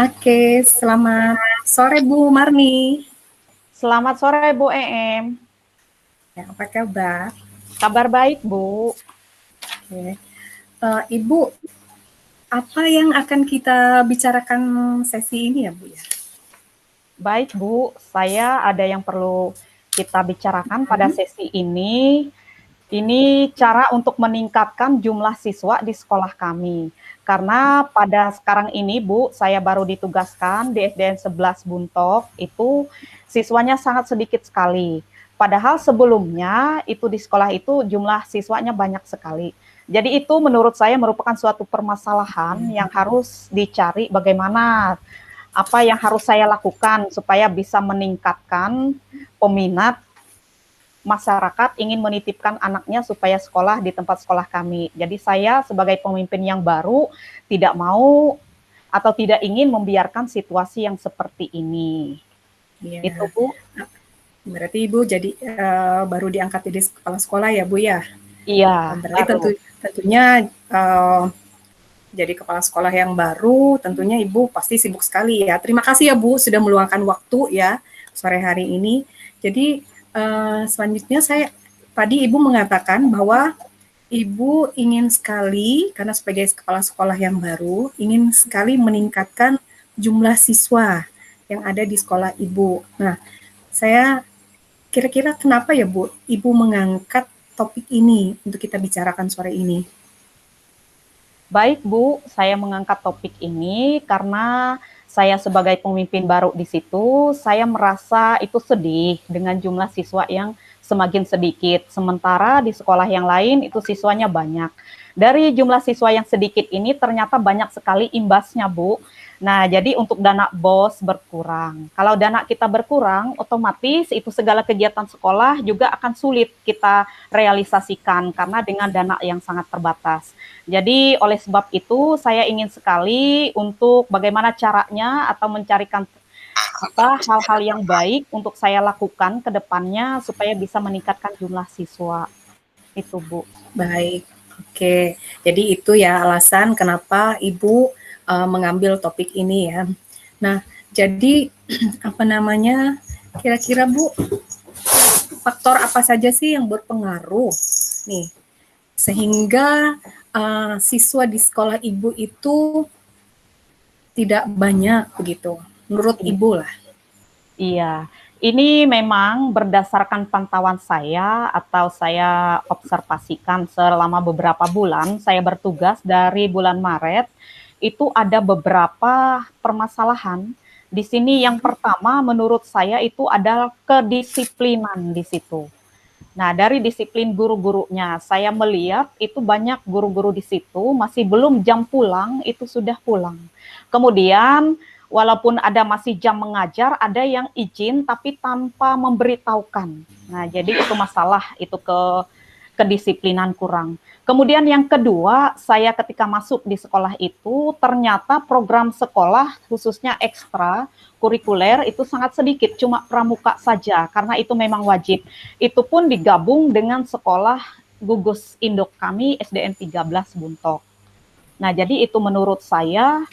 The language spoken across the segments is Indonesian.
Oke, selamat sore Bu Marni. Selamat sore Bu Em. Ya, apa kabar? Kabar baik Bu. Oke. Ibu, apa yang akan kita bicarakan sesi ini ya Bu ya? Baik Bu, saya ada yang perlu kita bicarakan pada sesi ini. Ini cara untuk meningkatkan jumlah siswa di sekolah kami. Karena pada sekarang ini Bu, saya baru ditugaskan di SDN 11 Buntok, itu siswanya sangat sedikit sekali. Padahal sebelumnya itu di sekolah itu jumlah siswanya banyak sekali. Jadi itu menurut saya merupakan suatu permasalahan yang harus dicari bagaimana apa yang harus saya lakukan supaya bisa meningkatkan peminat masyarakat ingin menitipkan anaknya supaya sekolah di tempat sekolah kami. Jadi saya sebagai pemimpin yang baru tidak mau atau tidak ingin membiarkan situasi yang seperti ini. Itu Ya, Bu. berarti Ibu jadi baru diangkat jadi kepala sekolah ya Bu ya? Iya, Berarti baru. tentunya jadi kepala sekolah yang baru, tentunya Ibu pasti sibuk sekali ya. Terima kasih ya Bu sudah meluangkan waktu ya sore hari ini. Jadi selanjutnya tadi Ibu mengatakan bahwa Ibu ingin sekali, karena sebagai kepala sekolah yang baru, ingin sekali meningkatkan jumlah siswa yang ada di sekolah Ibu. Nah, saya kira-kira kenapa ya Bu, Ibu mengangkat topik ini untuk kita bicarakan sore ini? Baik Bu, saya mengangkat topik ini karena saya sebagai pemimpin baru di situ, saya merasa itu sedih dengan jumlah siswa yang semakin sedikit. Sementara di sekolah yang lain itu siswanya banyak. Dari jumlah siswa yang sedikit ini ternyata banyak sekali imbasnya Bu. Nah, jadi untuk dana BOS berkurang. Kalau dana kita berkurang, otomatis itu segala kegiatan sekolah juga akan sulit kita realisasikan karena dengan dana yang sangat terbatas. Jadi oleh sebab itu saya ingin sekali untuk bagaimana caranya atau mencarikan hal-hal yang baik untuk saya lakukan ke depannya supaya bisa meningkatkan jumlah siswa. Itu Bu. Baik, oke. Jadi itu ya alasan kenapa Ibu mengambil topik ini ya. Nah, jadi apa namanya? Kira-kira Bu, faktor apa saja sih yang berpengaruh nih sehingga siswa di sekolah Ibu itu tidak banyak begitu? Menurut Ibu lah. Iya, ini memang berdasarkan pantauan saya atau saya observasikan selama beberapa bulan, saya bertugas dari bulan Maret, itu ada beberapa permasalahan. Di sini yang pertama menurut saya itu adalah kedisiplinan di situ. Nah, dari disiplin guru-gurunya, saya melihat itu banyak guru-guru di situ masih belum jam pulang, itu sudah pulang. Kemudian, walaupun ada masih jam mengajar, ada yang izin tapi tanpa memberitahukan. Nah, jadi itu masalah, itu kedisiplinan kurang. Kemudian yang kedua, saya ketika masuk di sekolah itu, ternyata program sekolah, khususnya ekstra, kurikuler itu sangat sedikit, cuma pramuka saja, karena itu memang wajib. Itu pun digabung dengan sekolah gugus induk kami SDN 13 Buntok. Nah, jadi itu menurut saya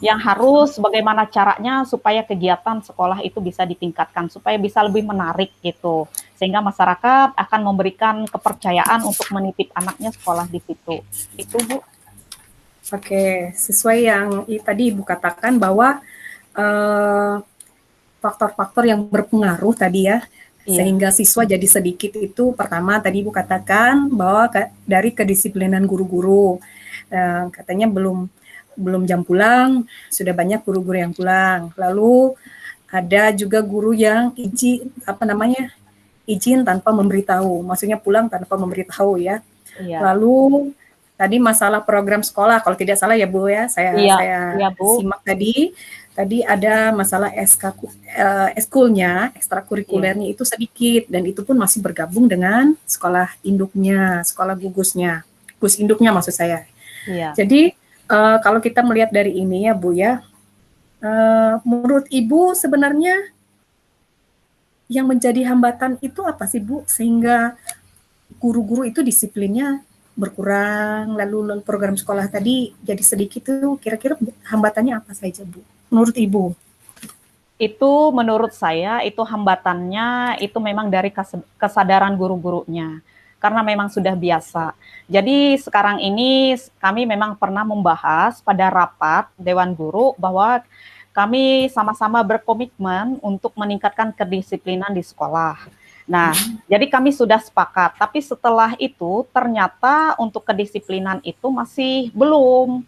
yang harus bagaimana caranya supaya kegiatan sekolah itu bisa ditingkatkan, supaya bisa lebih menarik gitu. Sehingga masyarakat akan memberikan kepercayaan untuk menitip anaknya sekolah di situ. Itu Bu. Oke, sesuai yang tadi Ibu katakan bahwa eh, faktor-faktor yang berpengaruh tadi ya, Iya. sehingga siswa jadi sedikit itu pertama tadi Ibu katakan bahwa dari kedisiplinan guru-guru, katanya belum jam pulang, sudah banyak guru-guru yang pulang. Lalu ada juga guru yang izin tanpa memberitahu, maksudnya pulang tanpa memberitahu ya. Iya. Lalu tadi masalah program sekolah, kalau tidak salah ya Bu ya, Iya, saya iya Bu. simak tadi ada masalah eskulnya, Iya. ekstrakurikulernya itu sedikit dan itu pun masih bergabung dengan sekolah induknya, sekolah gugusnya, gus induknya maksud saya. Iya. Jadi kalau kita melihat dari ini ya Bu ya, menurut Ibu sebenarnya yang menjadi hambatan itu apa sih Bu sehingga guru-guru itu disiplinnya berkurang, lalu program sekolah tadi jadi sedikit tuh, kira-kira hambatannya apa saja, Bu? Menurut Ibu? Itu menurut saya itu hambatannya itu memang dari kesadaran guru-gurunya. Karena memang sudah biasa. Jadi sekarang ini kami memang pernah membahas pada rapat Dewan Guru bahwa kami sama-sama berkomitmen untuk meningkatkan kedisiplinan di sekolah. Nah, jadi kami sudah sepakat, tapi setelah itu ternyata untuk kedisiplinan itu masih belum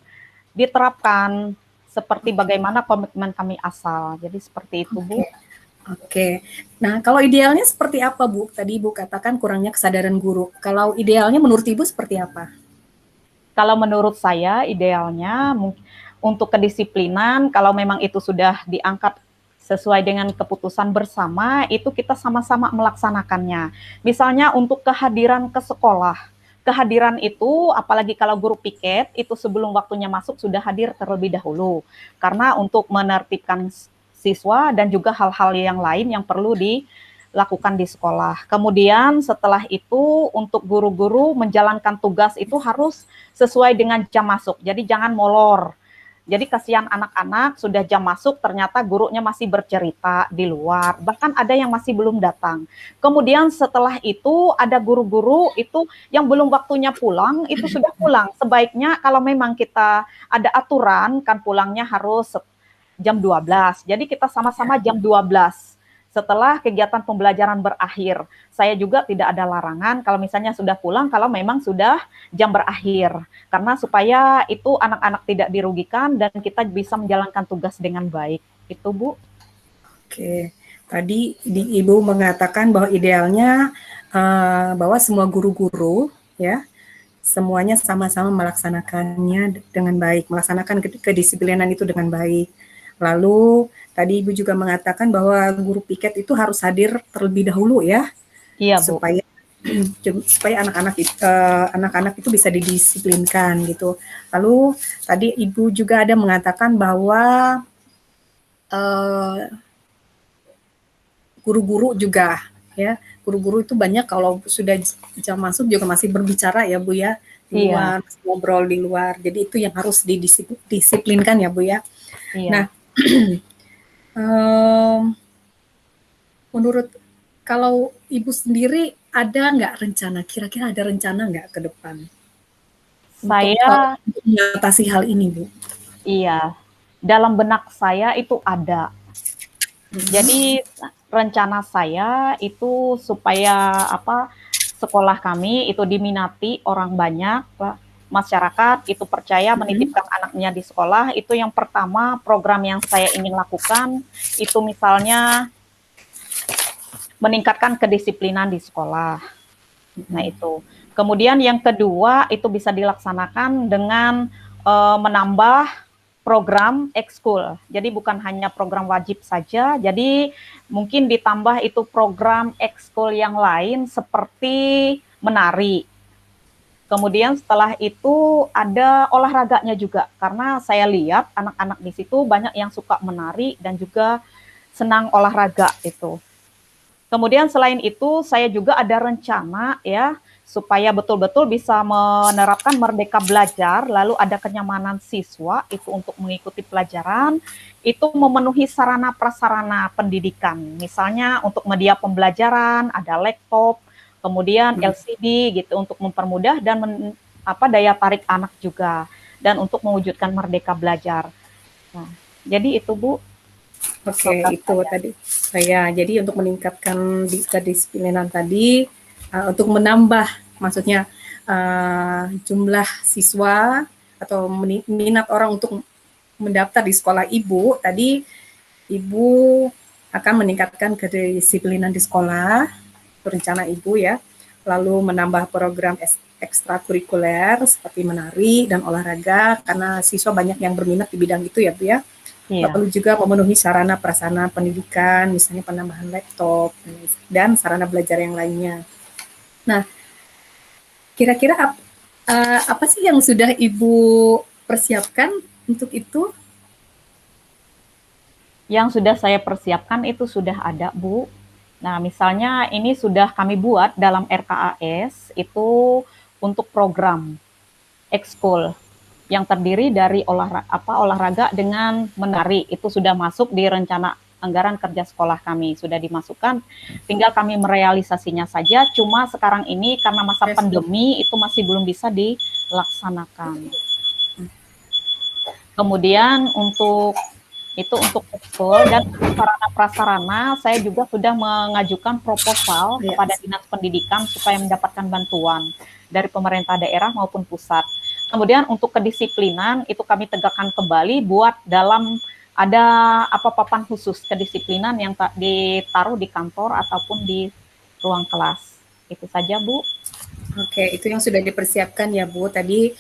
diterapkan seperti bagaimana komitmen kami asal. Jadi seperti itu, Bu. Oke. Nah, kalau idealnya seperti apa, Bu? Tadi Ibu katakan kurangnya kesadaran guru. Kalau idealnya menurut Ibu seperti apa? Kalau menurut saya idealnya untuk kedisiplinan, kalau memang itu sudah diangkat sesuai dengan keputusan bersama, itu kita sama-sama melaksanakannya. Misalnya untuk kehadiran ke sekolah. Kehadiran itu, apalagi kalau guru piket, itu sebelum waktunya masuk sudah hadir terlebih dahulu. Karena untuk menertibkan siswa dan juga hal-hal yang lain yang perlu dilakukan di sekolah. Kemudian setelah itu untuk guru-guru menjalankan tugas itu harus sesuai dengan jam masuk. Jadi jangan molor. Jadi kasihan anak-anak sudah jam masuk ternyata gurunya masih bercerita di luar. Bahkan ada yang masih belum datang. Kemudian setelah itu ada guru-guru itu yang belum waktunya pulang itu sudah pulang. Sebaiknya kalau memang kita ada aturan kan pulangnya harus jam 12. Jadi kita sama-sama jam 12. Setelah kegiatan pembelajaran berakhir, saya juga tidak ada larangan kalau misalnya sudah pulang, kalau memang sudah jam berakhir. Karena supaya itu anak-anak tidak dirugikan dan kita bisa menjalankan tugas dengan baik. Itu, Bu. Oke. Tadi Ibu mengatakan bahwa idealnya bahwa semua guru-guru ya semuanya sama-sama melaksanakannya dengan baik, melaksanakan kedisiplinan itu dengan baik. Lalu tadi Ibu juga mengatakan bahwa guru piket itu harus hadir terlebih dahulu ya, Iya, Bu. supaya anak-anak itu bisa didisiplinkan gitu. Lalu tadi Ibu juga ada mengatakan bahwa guru-guru juga ya, guru-guru itu banyak kalau sudah jam masuk juga masih berbicara ya Bu ya, di Iya. luar, ngobrol di luar. Jadi itu yang harus didisiplinkan ya Bu ya. Iya. Nah, menurut kalau Ibu sendiri ada nggak rencana, kira-kira ada rencana nggak ke depan untuk Saya, mengatasi hal ini, Bu? iya, dalam benak saya itu ada. Jadi rencana saya itu supaya sekolah kami itu diminati orang banyak, masyarakat itu percaya menitipkan anaknya di sekolah. Itu yang pertama program yang saya ingin lakukan itu misalnya meningkatkan kedisiplinan di sekolah. Nah itu. Kemudian yang kedua itu bisa dilaksanakan dengan menambah program ekskul. Jadi bukan hanya program wajib saja, jadi mungkin ditambah itu program ekskul yang lain seperti menari. Kemudian setelah itu ada olahraganya juga, karena saya lihat anak-anak di situ banyak yang suka menari dan juga senang olahraga itu. Kemudian selain itu saya juga ada rencana ya supaya betul-betul bisa menerapkan merdeka belajar, lalu ada kenyamanan siswa itu untuk mengikuti pelajaran, itu memenuhi sarana prasarana pendidikan. Misalnya untuk media pembelajaran, ada laptop, kemudian LCD gitu untuk mempermudah dan daya tarik anak juga dan untuk mewujudkan merdeka belajar. Nah, jadi itu Bu. Oke, itu tadi saya. Jadi untuk meningkatkan kedisiplinan tadi, untuk menambah, maksudnya jumlah siswa atau minat orang untuk mendaftar di sekolah Ibu, tadi Ibu akan meningkatkan kedisiplinan di sekolah, rencana Ibu ya, lalu menambah program ekstrakurikuler seperti menari dan olahraga, karena siswa banyak yang berminat di bidang itu ya Bu ya. Iya. Lalu juga memenuhi sarana prasarana pendidikan, misalnya penambahan laptop dan sarana belajar yang lainnya. Nah, kira-kira apa sih yang sudah Ibu persiapkan untuk itu? Yang sudah saya persiapkan itu sudah ada, Bu. Nah, misalnya ini sudah kami buat dalam RKAS, itu untuk program ekskul yang terdiri dari olahraga dengan menari. Itu sudah masuk di rencana anggaran kerja sekolah kami, sudah dimasukkan, tinggal kami merealisasinya saja. Cuma sekarang ini karena masa pandemi itu masih belum bisa dilaksanakan. Kemudian untuk ekskul dan sarana prasarana, saya juga sudah mengajukan proposal kepada Dinas Pendidikan supaya mendapatkan bantuan dari pemerintah daerah maupun pusat. Kemudian untuk kedisiplinan itu kami tegakkan kembali buat dalam ada papan khusus kedisiplinan yang ditaruh di kantor ataupun di ruang kelas. Itu saja, Bu. Oke, itu yang sudah dipersiapkan ya, Bu. Tadi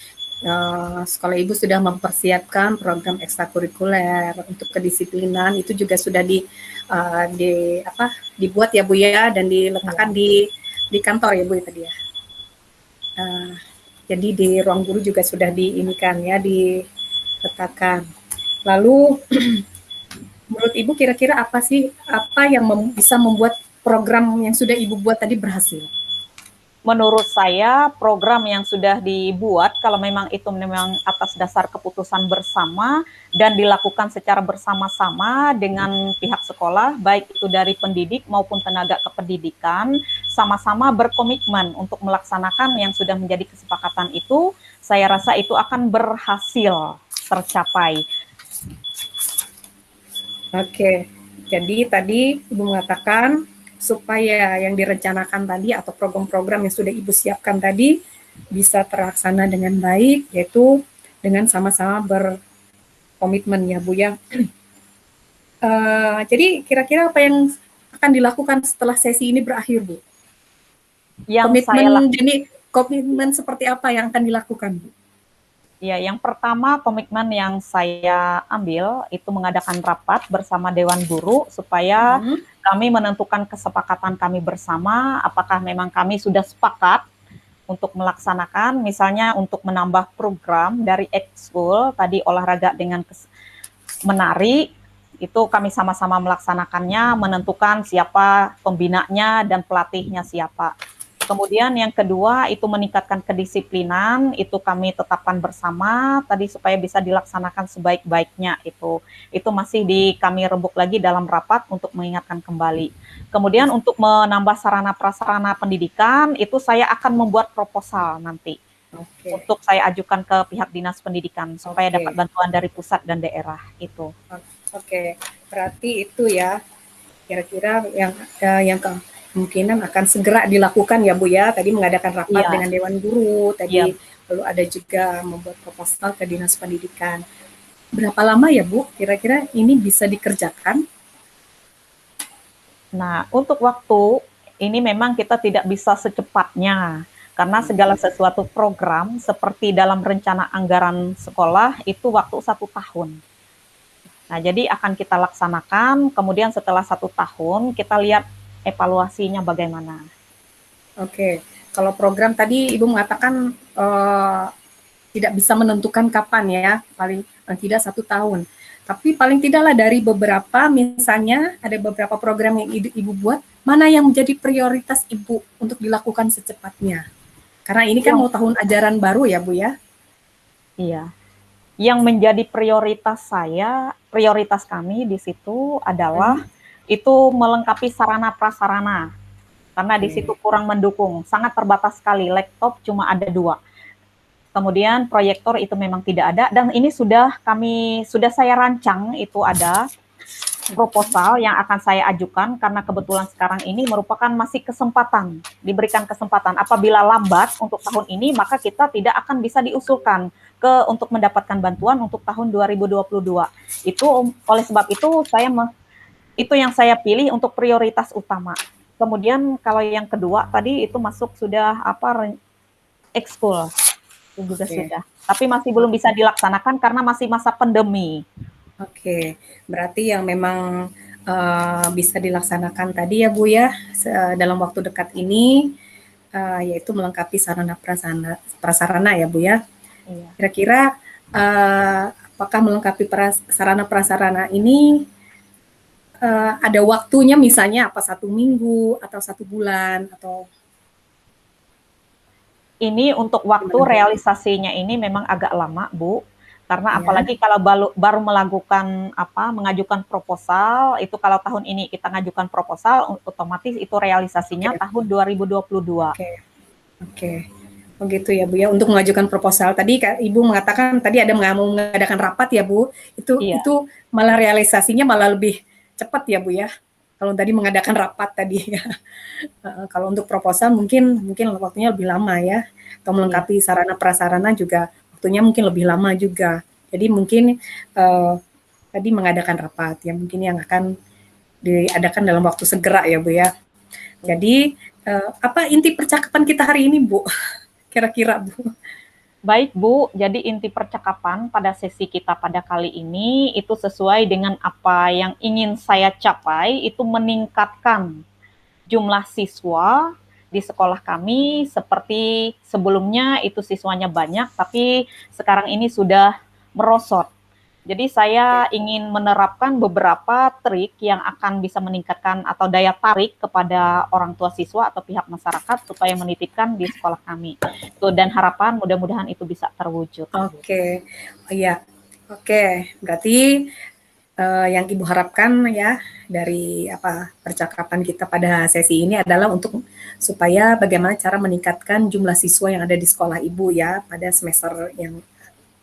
sekolah Ibu sudah mempersiapkan program ekstrakurikuler untuk kedisiplinan, itu juga sudah dibuat ya, Bu ya, dan diletakkan di kantor ya, Bu ya, tadi ya. Jadi di ruang guru juga sudah diinikan ya, diletakkan. Lalu menurut Ibu kira-kira apa yang bisa membuat program yang sudah Ibu buat tadi berhasil? Menurut saya program yang sudah dibuat kalau memang itu memang atas dasar keputusan bersama dan dilakukan secara bersama-sama dengan pihak sekolah, baik itu dari pendidik maupun tenaga kependidikan, sama-sama berkomitmen untuk melaksanakan yang sudah menjadi kesepakatan itu, saya rasa itu akan berhasil tercapai. Oke, jadi tadi Ibu mengatakan supaya yang direncanakan tadi atau program-program yang sudah Ibu siapkan tadi bisa terlaksana dengan baik, yaitu dengan sama-sama berkomitmen ya Bu ya. Jadi kira-kira apa yang akan dilakukan setelah sesi ini berakhir Bu? Komitmen seperti apa yang akan dilakukan Bu? Ya, yang pertama komitmen yang saya ambil itu mengadakan rapat bersama Dewan Guru supaya kami menentukan kesepakatan kami bersama, apakah memang kami sudah sepakat untuk melaksanakan, misalnya untuk menambah program dari ekskul, tadi olahraga dengan menari, itu kami sama-sama melaksanakannya, menentukan siapa pembinanya dan pelatihnya siapa. Kemudian yang kedua itu meningkatkan kedisiplinan, itu kami tetapkan bersama tadi supaya bisa dilaksanakan sebaik-baiknya itu masih kami rembuk lagi dalam rapat untuk mengingatkan kembali. Kemudian untuk menambah sarana prasarana pendidikan itu saya akan membuat proposal nanti untuk saya ajukan ke pihak Dinas Pendidikan supaya dapat bantuan dari pusat dan daerah itu. Oke, berarti itu ya kira-kira yang kemungkinan akan segera dilakukan ya Bu ya. Tadi mengadakan rapat dengan Dewan Guru, tadi lalu ada juga membuat proposal ke Dinas Pendidikan. Berapa lama ya Bu kira-kira ini bisa dikerjakan? Nah, untuk waktu ini memang kita tidak bisa secepatnya karena segala sesuatu program seperti dalam rencana anggaran sekolah itu waktu 1 tahun. Nah, jadi akan kita laksanakan, kemudian setelah 1 tahun kita lihat evaluasinya bagaimana. Oke, kalau program tadi Ibu mengatakan tidak bisa menentukan kapan ya, paling tidak 1 tahun. Tapi paling tidaklah dari beberapa, misalnya ada beberapa program yang Ibu buat, mana yang menjadi prioritas Ibu untuk dilakukan secepatnya? Karena ini kan mau tahun ajaran baru ya Bu ya? Iya. Yang menjadi prioritas kami di situ adalah itu melengkapi sarana prasarana. Karena di situ kurang mendukung, sangat terbatas sekali, laptop cuma ada 2. Kemudian proyektor itu memang tidak ada, dan ini sudah saya rancang, itu ada proposal yang akan saya ajukan, karena kebetulan sekarang ini merupakan masih diberikan kesempatan. Apabila lambat untuk tahun ini, maka kita tidak akan bisa diusulkan untuk mendapatkan bantuan untuk tahun 2022. Itu oleh sebab itu itu yang saya pilih untuk prioritas utama. Kemudian kalau yang kedua tadi itu masuk sudah ekskul. Itu juga sudah. Tapi masih belum bisa dilaksanakan karena masih masa pandemi. Oke, berarti yang memang bisa dilaksanakan tadi ya Bu ya, dalam waktu dekat ini, yaitu melengkapi sarana prasarana ya Bu ya. Kira-kira apakah melengkapi sarana prasarana ini ada waktunya, misalnya 1 minggu atau 1 bulan atau? Ini untuk waktu Gimana, Bu? realisasinya ini memang agak lama, Bu. Karena Ya, apalagi kalau baru melakukan mengajukan proposal, itu kalau tahun ini kita ngajukan proposal, otomatis itu realisasinya oke, tahun 2022. oke, oke. Begitu ya Bu ya. Untuk mengajukan proposal tadi Ibu mengatakan tadi ada mau mengadakan rapat ya Bu. Iya, Itu malah realisasinya malah lebih cepat ya Bu ya. Kalau tadi mengadakan rapat tadi ya. Kalau untuk proposal mungkin mungkin waktunya lebih lama ya. Atau iya, melengkapi sarana prasarana juga waktunya mungkin lebih lama juga. Jadi mungkin tadi mengadakan rapat yang mungkin yang akan diadakan dalam waktu segera ya Bu ya. iya. Jadi apa inti percakapan kita hari ini Bu? Kira-kira Bu? Baik, Bu. Jadi inti percakapan pada sesi kita pada kali ini itu sesuai dengan apa yang ingin saya capai, itu meningkatkan jumlah siswa di sekolah kami. Seperti sebelumnya itu siswanya banyak, tapi sekarang ini sudah merosot. Jadi saya ingin menerapkan beberapa trik yang akan bisa meningkatkan atau daya tarik kepada orang tua siswa atau pihak masyarakat supaya menitipkan di sekolah kami. Tuh, dan harapan mudah-mudahan itu bisa terwujud. Oke, oh iya, oke. Berarti yang Ibu harapkan ya dari percakapan kita pada sesi ini adalah untuk supaya bagaimana cara meningkatkan jumlah siswa yang ada di sekolah Ibu ya pada semester yang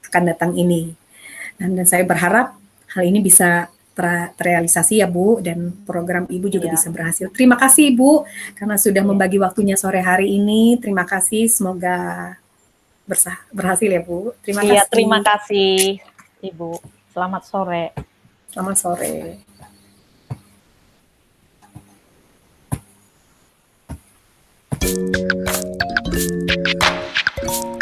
akan datang ini. Dan saya berharap hal ini bisa terrealisasi ya Bu dan program Ibu juga Iya, bisa berhasil. Terima kasih Ibu karena sudah iya. membagi waktunya sore hari ini. Terima kasih, semoga berhasil ya Bu. Terima Iya, terima kasih. kasih Ibu. Selamat sore. Selamat sore.